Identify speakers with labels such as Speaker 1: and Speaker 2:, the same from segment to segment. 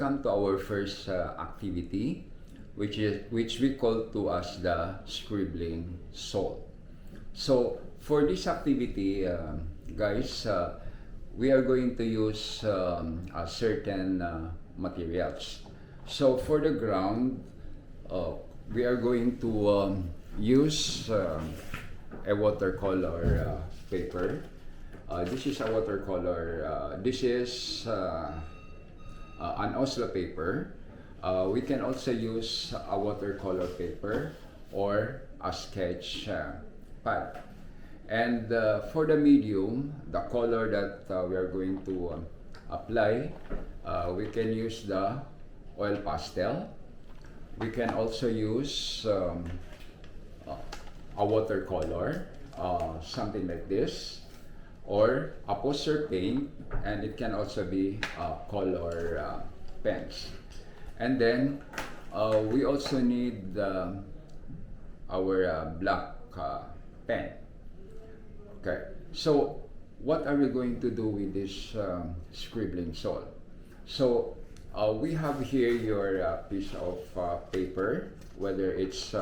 Speaker 1: welcome to our first activity, which we call to as the Scribbling Soul. So for this activity, guys, we are going to use certain materials. So for the ground, we are going to use a watercolor paper. This is a watercolor. This is an Oslo paper. We can also use a watercolor paper or a sketch pad. And for the medium, the color that we are going to apply, we can use the oil pastel. We can also use a watercolor, something like this, or a poster paint, and it can also be color pens. And then we also need our black pen. Okay, so what are we going to do with this Scribbling Soul? So we have here your piece of paper, whether it's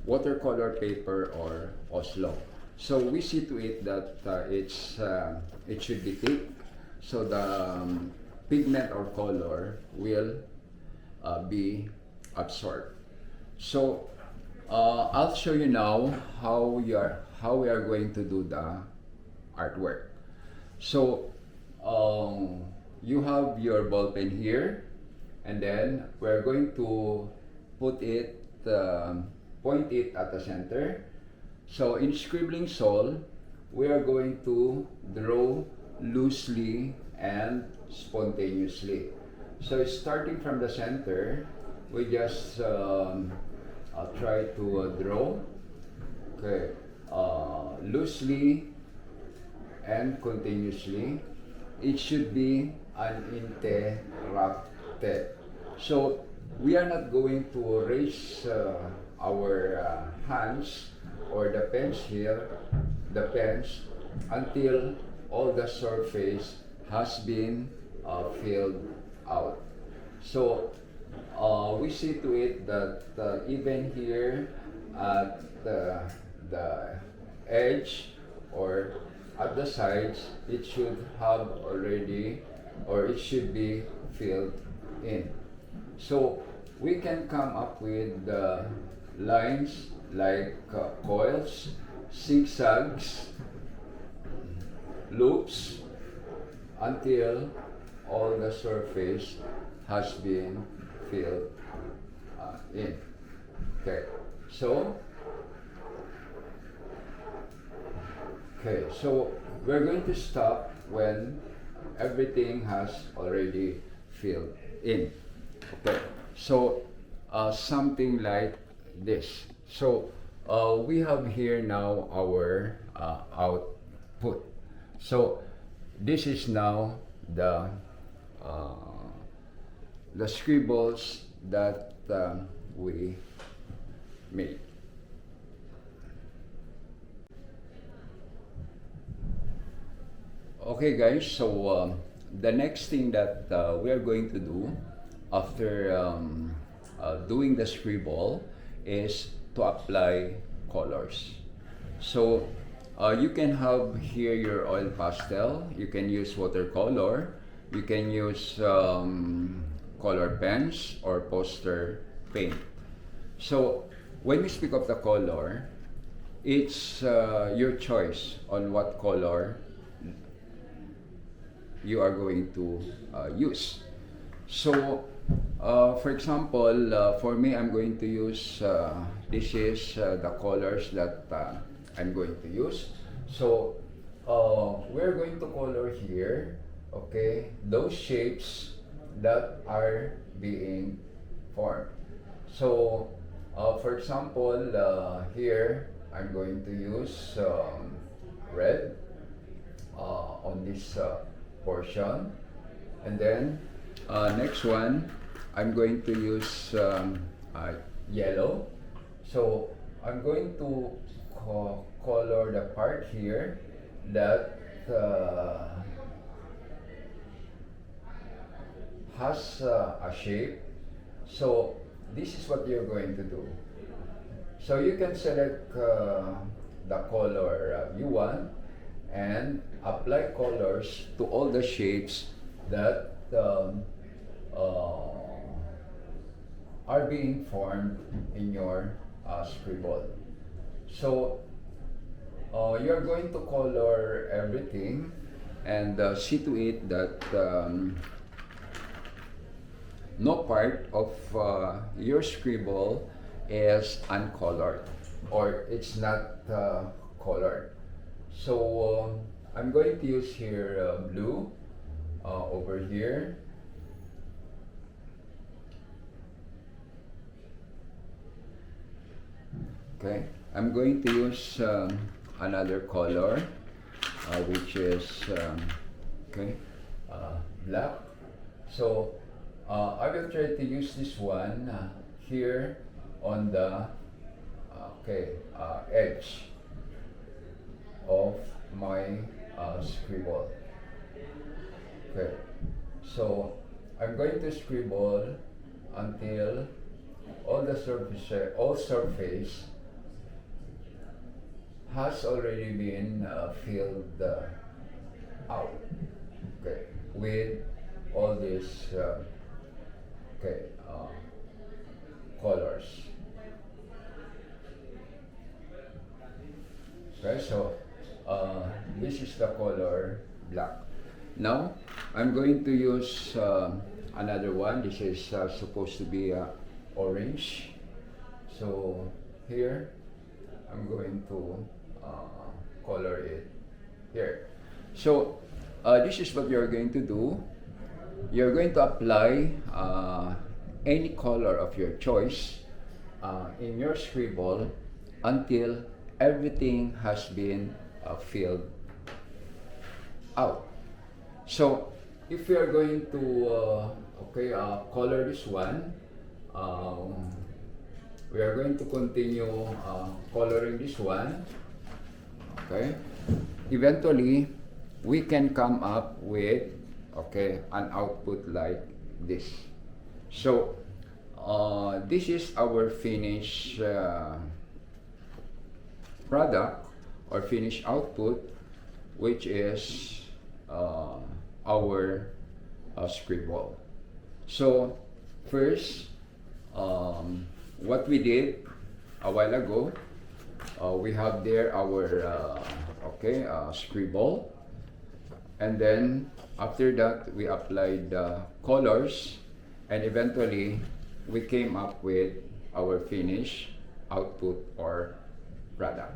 Speaker 1: watercolor paper or Oslo. So we see to it that it should be thick, so the pigment or color will be absorbed. So I'll show you now how we are going to do the artwork. So you have your ball pen here, and then we're going to put it, point it at the center. So in Scribbling Soul, we are going to draw loosely and spontaneously. So starting from the center, we just try to draw, okay, loosely and continuously. It should be uninterrupted. So we are not going to raise our hands or the pens here, until all the surface has been filled out. So we see to it that even here at the edge or at the sides, it should have already, or it should be filled in. So we can come up with lines like coils, zigzags, loops, until all the surface has been filled in. Okay, so we're going to stop when everything has already filled in. Okay, so something like this. So we have here now our output. So this is now the scribbles that we made. Okay guys, so the next thing that we are going to do after doing the scribble is to apply colors. So you can have here your oil pastel, you can use watercolor, you can use color pens or poster paint. So when we speak of the color, it's your choice on what color you are going to use. So for example, for me, I'm going to use this is the colors that I'm going to use. So we're going to color here, okay, those shapes that are being formed. So for example, here I'm going to use red on this portion, and then next one I'm going to use yellow. So I'm going to color the part here that has a shape. So this is what you're going to do. So you can select the color you want and apply colors to all the shapes that are being formed in your scribble. So you're going to color everything and see to it that no part of your scribble is uncolored or it's not colored. So I'm going to use here blue over here. Okay, I'm going to use another color which is black. So I will try to use this one here on the edge of my scribble. Okay, so I'm going to scribble until all surface has already been filled out, okay, with all these colors. Okay, so this is the color black. Now I'm going to use another one. This is supposed to be orange. So here I'm going to color it here. So this is what you're going to do. You're going to apply any color of your choice in your scribble until everything has been filled out. So if you are going to color this one, we are going to continue coloring this one. Okay, eventually we can come up with an output like this. So this is our finished product or finished output, which is our scribble. So first, what we did a while ago, we have there our scribble, and then after that we applied colors, and eventually we came up with our finished output or product.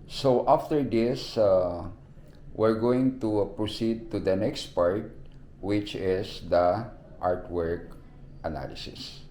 Speaker 1: So after this, we're going to proceed to the next part, which is the artwork analysis.